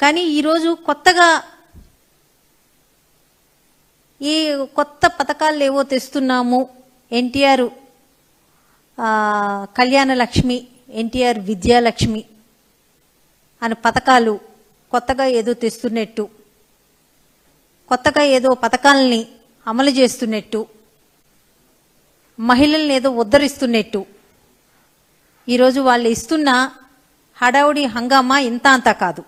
కానీ ఈరోజు కొత్తగా ఈ కొత్త పథకాలు ఏవో తెస్తున్నాము, ఎన్టీఆర్ కళ్యాణ లక్ష్మి, ఎన్టీఆర్ విద్యాలక్ష్మి అనే పథకాలు కొత్తగా ఏదో తెస్తున్నట్టు, కొత్తగా ఏదో పథకాలని అమలు చేస్తున్నట్టు, మహిళల్ని ఏదో ఉద్ధరిస్తున్నట్టు ఈరోజు వాళ్ళు ఇస్తున్న హడావుడి హంగామా ఇంత అంతా కాదు.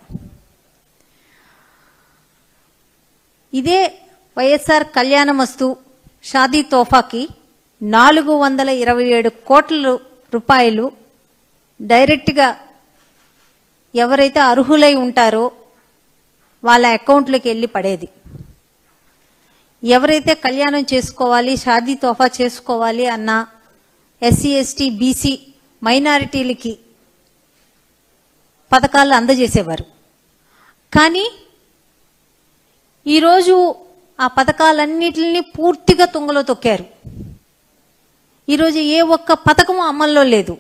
ఇదే వైఎస్ఆర్ కళ్యాణమస్తు షాదీ తోఫాకి 427 కోట్ల రూపాయలు డైరెక్ట్గా ఎవరైతే అర్హులై ఉంటారో వాళ్ళ అకౌంట్లోకి వెళ్ళి పడేది. ఎవరైతే కళ్యాణం చేసుకోవాలి, షాదీ తోఫా చేసుకోవాలి అన్న ఎస్సీ ఎస్టీ బీసీ మైనారిటీలకి పథకాలు అందజేసేవారు. కానీ ఈరోజు ఆ పథకాలన్నిటిని పూర్తిగా తుంగలో తొక్కారు. ఈరోజు ఏ ఒక్క పథకం అమల్లో లేదు.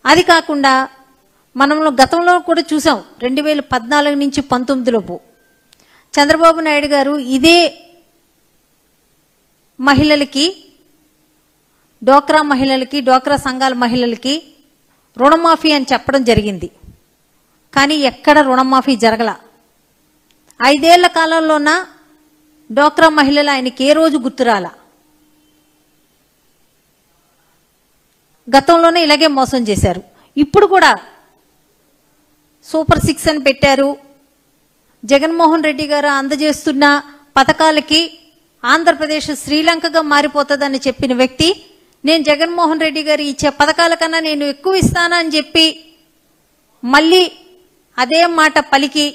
అది కాకుండా మనము గతంలో కూడా చూసాం, 2014 నుంచి 19లోపు చంద్రబాబు నాయుడు గారు ఇదే మహిళలకి, డోక్రా మహిళలకి, డోక్రా సంఘాల మహిళలకి రుణమాఫీ అని చెప్పడం జరిగింది. కానీ ఎక్కడ రుణమాఫీ జరగల. 5 ఏళ్ల కాలంలోన డోక్రా మహిళలు ఆయనకి ఏ రోజు గుర్తురాల. గతంలోనే ఇలాగే మోసం చేశారు. ఇప్పుడు కూడా సూపర్ 6 అని పెట్టారు. జగన్మోహన్ రెడ్డి గారు అందజేస్తున్న పథకాలకి ఆంధ్రప్రదేశ్ శ్రీలంకగా మారిపోతుందని చెప్పిన వ్యక్తి, నేను జగన్మోహన్ రెడ్డి గారు ఇచ్చే పథకాల కన్నా నేను ఎక్కువ ఇస్తానని చెప్పి మళ్ళీ అదే మాట పలికి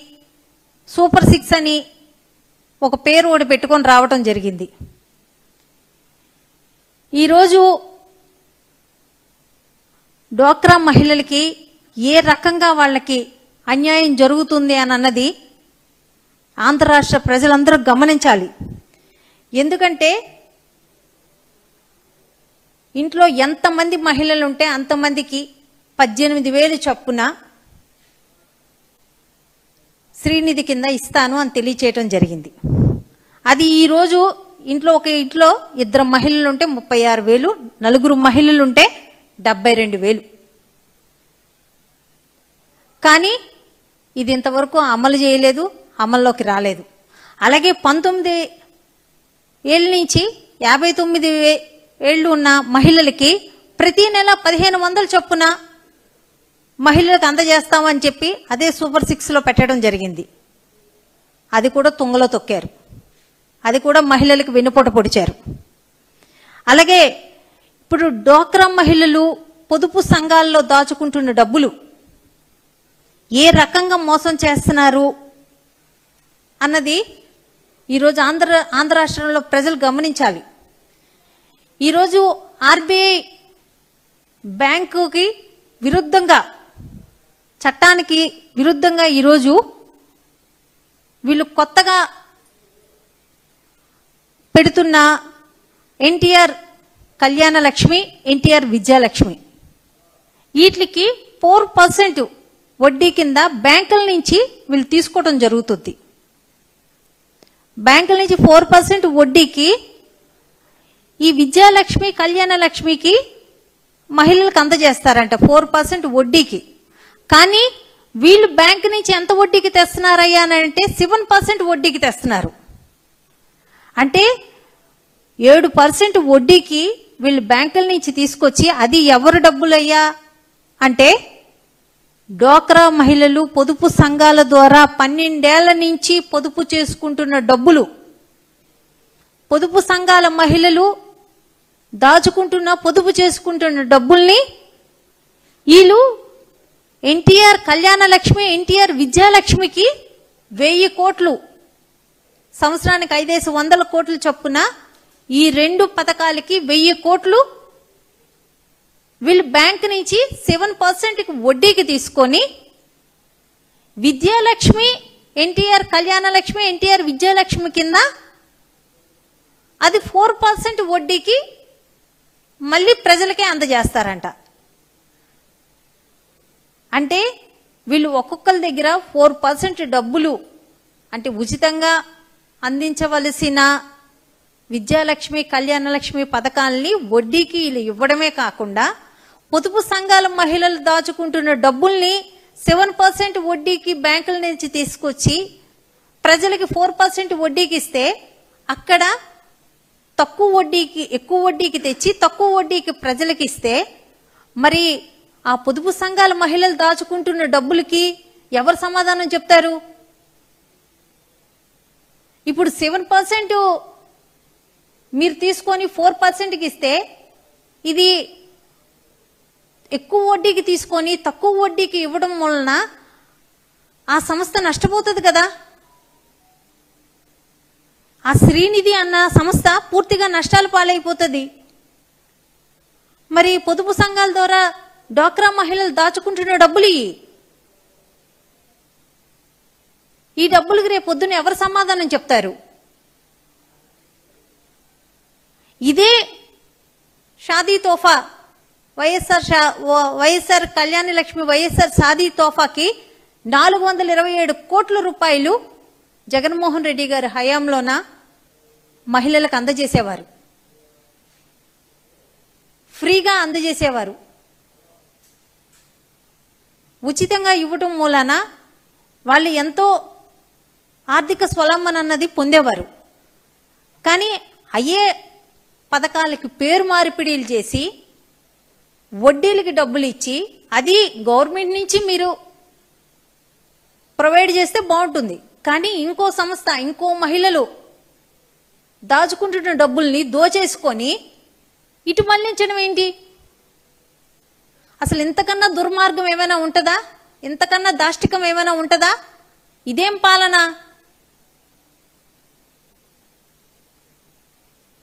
సూపర్ 6 అని ఒక పేరు ఒకటి పెట్టుకొని రావటం జరిగింది. ఈరోజు డోక్రా మహిళలకి ఏ రకంగా వాళ్ళకి అన్యాయం జరుగుతుంది అని అన్నది ఆంధ్ర రాష్ట్ర ప్రజలందరూ గమనించాలి. ఎందుకంటే ఇంట్లో ఎంతమంది మహిళలు ఉంటే అంతమందికి 18,000 చొప్పున శ్రీనిధి కింద ఇస్తాను అని తెలియచేయటం జరిగింది. అది ఈరోజు ఒక ఇంట్లో 2 మహిళలు ఉంటే 36,000, 4 మహిళలు ఉంటే 72,000. కానీ ఇది ఇంతవరకు అమలు చేయలేదు, అమల్లోకి రాలేదు. అలాగే 19 ఏళ్ళ నుంచి 59 ఏళ్ళు ఉన్న మహిళలకి ప్రతి నెల 1,500 చొప్పున మహిళలకు అందజేస్తామని చెప్పి అదే సూపర్ 6లో పెట్టడం జరిగింది. అది కూడా తుంగలో తొక్కారు. అది కూడా మహిళలకు వెన్నుపోట పొడిచారు. అలాగే ఇప్పుడు డోక్రా మహిళలు పొదుపు సంఘాల్లో దాచుకుంటున్న డబ్బులు ఏ రకంగా మోసం చేస్తున్నారు అన్నది ఈరోజు ఆంధ్ర రాష్ట్రంలో ప్రజలు గమనించాలి. ఈరోజు ఆర్బీఐ బ్యాంకుకి విరుద్ధంగా, చట్టానికి విరుద్ధంగా ఈరోజు వీళ్ళు కొత్తగా పెడుతున్న ఎన్టీఆర్ కళ్యాణ లక్ష్మి, ఎన్టీఆర్ విద్యాలక్ష్మి వీటికి 4% వడ్డీ కింద బ్యాంకుల నుంచి వీళ్ళు తీసుకోవడం జరుగుతుంది. బ్యాంకుల నుంచి 4% వడ్డీకి ఈ విద్యాలక్ష్మి, కళ్యాణ లక్ష్మికి మహిళలకు అందజేస్తారంట 4% వడ్డీకి. కానీ వీళ్ళు బ్యాంకు నుంచి ఎంత వడ్డీకి తెస్తున్నారయ్యా అని అంటే 7% వడ్డీకి తెస్తున్నారు. అంటే 7% వడ్డీకి వీళ్ళు బ్యాంకుల నుంచి తీసుకొచ్చి, అది ఎవరు డబ్బులయ్యా అంటే డోక్రా మహిళలు పొదుపు సంఘాల ద్వారా 12 ఏళ్ల నుంచి పొదుపు చేసుకుంటున్న డబ్బులు, పొదుపు సంఘాల మహిళలు దాచుకుంటున్న, పొదుపు చేసుకుంటున్న డబ్బుల్ని వీళ్ళు ఎన్టీఆర్ కళ్యాణ లక్ష్మి, ఎన్టీఆర్ విద్యాలక్ష్మికి 1000 కోట్లు, సంవత్సరానికి 500 కోట్లు చొప్పున ఈ 2 పథకాలకి 1000 కోట్లు వీళ్ళు బ్యాంక్ నుంచి 7% వడ్డీకి తీసుకొని విద్యాలక్ష్మి, ఎన్టీఆర్ కళ్యాణ లక్ష్మి, ఎన్టీఆర్ విద్యాలక్ష్మి కింద అది 4% వడ్డీకి మళ్ళీ ప్రజలకే అందజేస్తారంట. అంటే వీళ్ళు ఒక్కొక్కరి దగ్గర 4% డబ్బులు అంటే ఉచితంగా అందించవలసిన విద్యాలక్ష్మి, కళ్యాణలక్ష్మి పథకాలని వడ్డీకి ఇవ్వడమే కాకుండా పొదుపు సంఘాల మహిళలు దాచుకుంటున్న డబ్బుల్ని 7% వడ్డీకి బ్యాంకుల నుంచి తీసుకొచ్చి ప్రజలకి 4% వడ్డీకి ఇస్తే అక్కడ తక్కువ వడ్డీకి ఎక్కువ వడ్డీకి తెచ్చి తక్కువ వడ్డీకి ప్రజలకి ఇస్తే మరి ఆ పొదుపు సంఘాల మహిళలు దాచుకుంటున్న డబ్బులకి ఎవరు సమాధానం చెప్తారు? ఇప్పుడు 7% మీరు తీసుకొని 4%కి ఇస్తే ఇది ఎక్కువ వడ్డీకి తీసుకొని తక్కువ వడ్డీకి ఇవ్వడం వలన ఆ సంస్థ నష్టపోతుంది కదా. ఆ శ్రీనిధి అన్న సంస్థ పూర్తిగా నష్టాల పాలైపోతుంది. మరి పొదుపు సంఘాల ద్వారా డ్వాక్రా మహిళలు దాచుకుంటున్న డబ్బులు ఈ డబ్బులకి రేపు పొద్దున ఎవరు సమాధానం చెప్తారు? ఇదే షాదీ తోఫా వైఎస్ఆర్ కళ్యాణలక్ష్మి వైఎస్ఆర్ షాదీ తోఫాకి 427 కోట్ల రూపాయలు జగన్మోహన్ రెడ్డి గారి హయాంలోన మహిళలకు అందజేసేవారు, ఫ్రీగా అందజేసేవారు. ఉచితంగా ఇవ్వటం మూలాన వాళ్ళు ఎంతో ఆర్థిక స్వలంబన అన్నది పొందేవారు. కానీ అయ్యే పథకాలకి పేరు మార్పిడిలు చేసి వడ్డీలకి డబ్బులు ఇచ్చి అది గవర్నమెంట్ నుంచి మీరు ప్రొవైడ్ చేస్తే బాగుంటుంది. కానీ ఇంకో సంస్థ ఇంకో మహిళలు దాచుకుంటున్న డబ్బుల్ని దోచేసుకొని ఇటు మళ్లించడం ఏంటి? అసలు ఇంతకన్నా దుర్మార్గం ఏమైనా ఉంటుందా? ఇంతకన్నా దాష్టికం ఏమైనా ఉంటుందా? ఇదేం పాలన?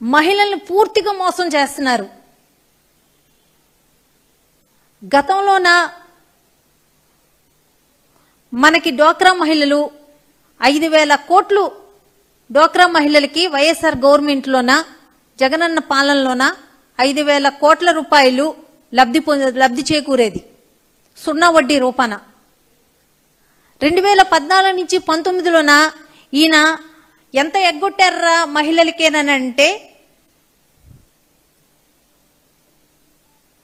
మహిళల్ని పూర్తిగా మోసం చేస్తున్నారు. గతంలోన మనకి డ్వాక్రా మహిళలు 5,000 కోట్లు డ్వాక్రా మహిళలకి వైఎస్ఆర్ గవర్నమెంట్లోన జగనన్న పాలనలోన 5,000 కోట్ల రూపాయలు లబ్ధి చేకూరేది సున్నా వడ్డీ రూపాన. 2014 నుంచి 19లోన ఈయన ఎంత ఎగ్గొట్టారా మహిళలకేనంటే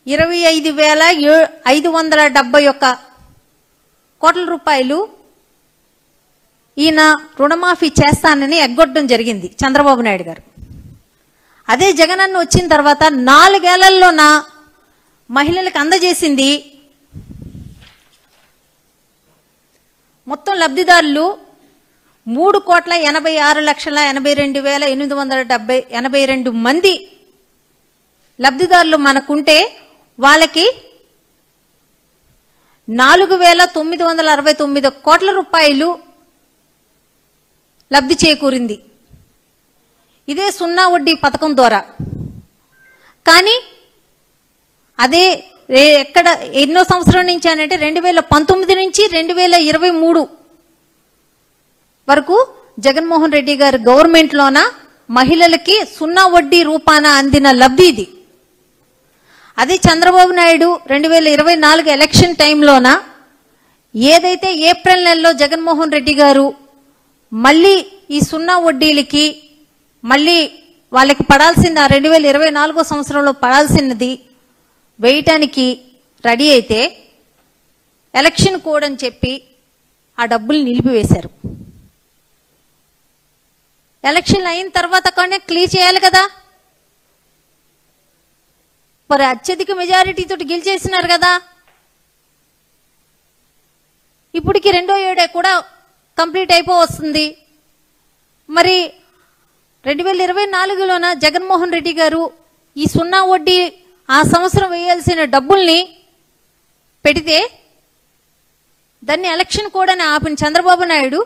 25,571 కోట్ల రూపాయలు ఈయన రుణమాఫీ చేస్తానని ఎగ్గొట్టడం జరిగింది చంద్రబాబు నాయుడు గారు. అదే జగనన్న వచ్చిన తర్వాత 4 ఏళ్లలోన మహిళలకు అందజేసింది మొత్తం లబ్ధిదారులు 3,86,82,882 మంది లబ్ధిదారులు మనకుంటే వాళ్ళకి 4,969 కోట్ల రూపాయలు లబ్ధి చేకూరింది ఇదే సున్నా వడ్డీ పథకం ద్వారా. కానీ అదే ఎక్కడ ఎన్నో సంవత్సరం నుంచి అంటే 2019 నుంచి 2023 వరకు జగన్మోహన్ రెడ్డి గారి గవర్నమెంట్లోన మహిళలకి సున్నా వడ్డీ రూపాన అందిన లబ్ధి ఇది. అదే చంద్రబాబు నాయుడు 2024 ఎలక్షన్ టైంలోన ఏదైతే ఏప్రిల్ నెలలో జగన్మోహన్ రెడ్డి గారు మళ్ళీ ఈ సున్నా వడ్డీలకి మళ్ళీ వాళ్ళకి పడాల్సింది ఆ 2024 సంవత్సరంలో పడాల్సినది వేయటానికి రెడీ అయితే ఎలక్షన్ కోడ్ అని చెప్పి ఆ డబ్బులు నిలిపివేశారు. ఎలక్షన్లు అయిన తర్వాత కానీ క్లియర్ చేయాలి కదా. మరి అత్యధిక మెజారిటీతో గెలిచేసినారు కదా. ఇప్పటికి 2వ ఏడే కూడా కంప్లీట్ అయిపోవస్తుంది. మరి 2024లోన జగన్మోహన్ రెడ్డి గారు ఈ సున్నా వడ్డీ ఆ సంవత్సరం వేయాల్సిన డబ్బుల్ని పెడితే దాన్ని ఎలక్షన్ కోడ్ అని ఆపిన చంద్రబాబు నాయుడు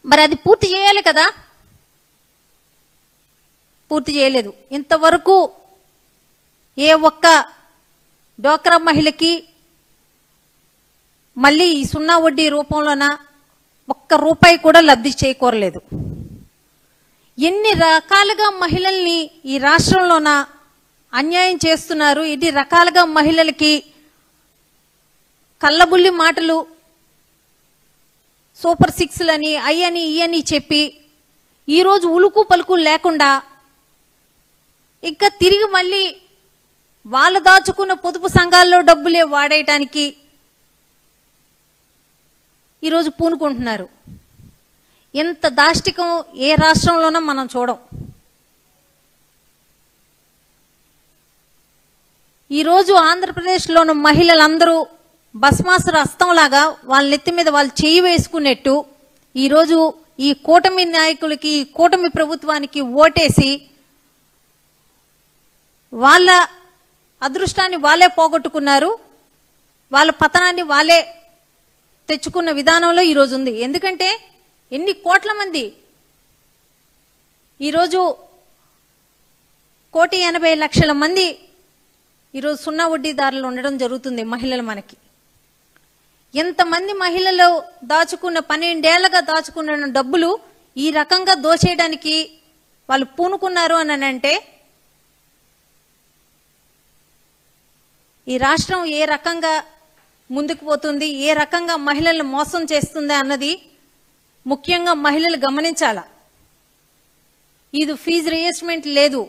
మరి అది పూర్తి చేయాలి కదా. పూర్తి చేయలేదు. ఇంతవరకు ఏ ఒక్క డ్వాక్రా మహిళకి మళ్ళీ ఈ సున్నా వడ్డీ రూపంలోన ₹1 కూడా లబ్ధి చేకూరలేదు. ఎన్ని రకాలుగా మహిళల్ని ఈ రాష్ట్రంలోన అన్యాయం చేస్తున్నారు, ఎన్ని రకాలుగా మహిళలకి కళ్ళబుల్లి మాటలు, సూపర్ సిక్స్లని అయ్యని ఇయ్యని చెప్పి ఈరోజు ఉలుకు పలుకు లేకుండా ఇంకా తిరిగి మళ్ళీ వాళ్ళు దాచుకున్న పొదుపు సంఘాల్లో డబ్బులే వాడేయటానికి ఈరోజు పూనుకుంటున్నారు. ఎంత దాష్టికం ఏ రాష్ట్రంలోనూ మనం చూడం. ఈరోజు ఆంధ్రప్రదేశ్లోని మహిళలందరూ భస్మాసుర హస్తంలాగా వాళ్ళ నెత్తి మీద వాళ్ళు చేయి వేసుకున్నట్టు ఈరోజు ఈ కూటమి నాయకులకి, ఈ కూటమి ప్రభుత్వానికి ఓటేసి వాళ్ళ అదృష్టాన్ని వాళ్ళే పోగొట్టుకున్నారు. వాళ్ళ పతనాన్ని వాళ్ళే తెచ్చుకున్న విధానంలో ఈరోజు ఉంది. ఎందుకంటే ఎన్ని కోట్ల మంది ఈరోజు 1,80,00,000 మంది ఈరోజు సున్నా వడ్డీదారులు ఉండడం జరుగుతుంది. మహిళలు మనకి ఎంతమంది మహిళలు దాచుకున్న 12 ఏళ్లుగా దాచుకున్న డబ్బులు ఈ రకంగా దోచేయడానికి వాళ్ళు పూనుకున్నారు అని అంటే ఈ రాష్ట్రం ఏ రకంగా ముందుకు పోతుంది, ఏ రకంగా మహిళలను మోసం చేస్తుంది అన్నది ముఖ్యంగా మహిళలు గమనించాల. ఇది ఫీజు రియంబర్స్మెంట్ లేదు,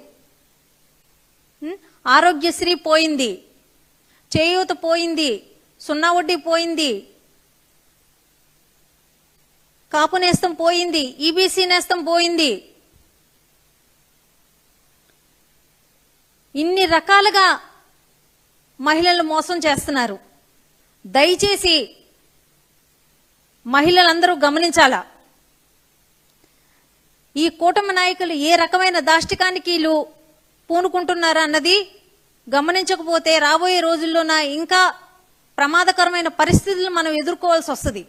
ఆరోగ్యశ్రీ పోయింది, చేయూత పోయింది, సున్నా వడ్డీ పోయింది, కాపు నేస్తం పోయింది, ఈబీసీ నేస్తం పోయింది. ఇన్ని రకాలుగా మహిళలు మోసం చేస్తున్నారు. దయచేసి మహిళలందరూ గమనించాలా. ఈ కూటమి నాయకులు ఏ రకమైన దాష్టికానికి వీళ్ళు పూనుకుంటున్నారా అన్నది గమనించకపోతే రాబోయే రోజుల్లోన ఇంకా ప్రమాదకరమైన పరిస్థితులు మనం ఎదుర్కోవాల్సి వస్తుంది.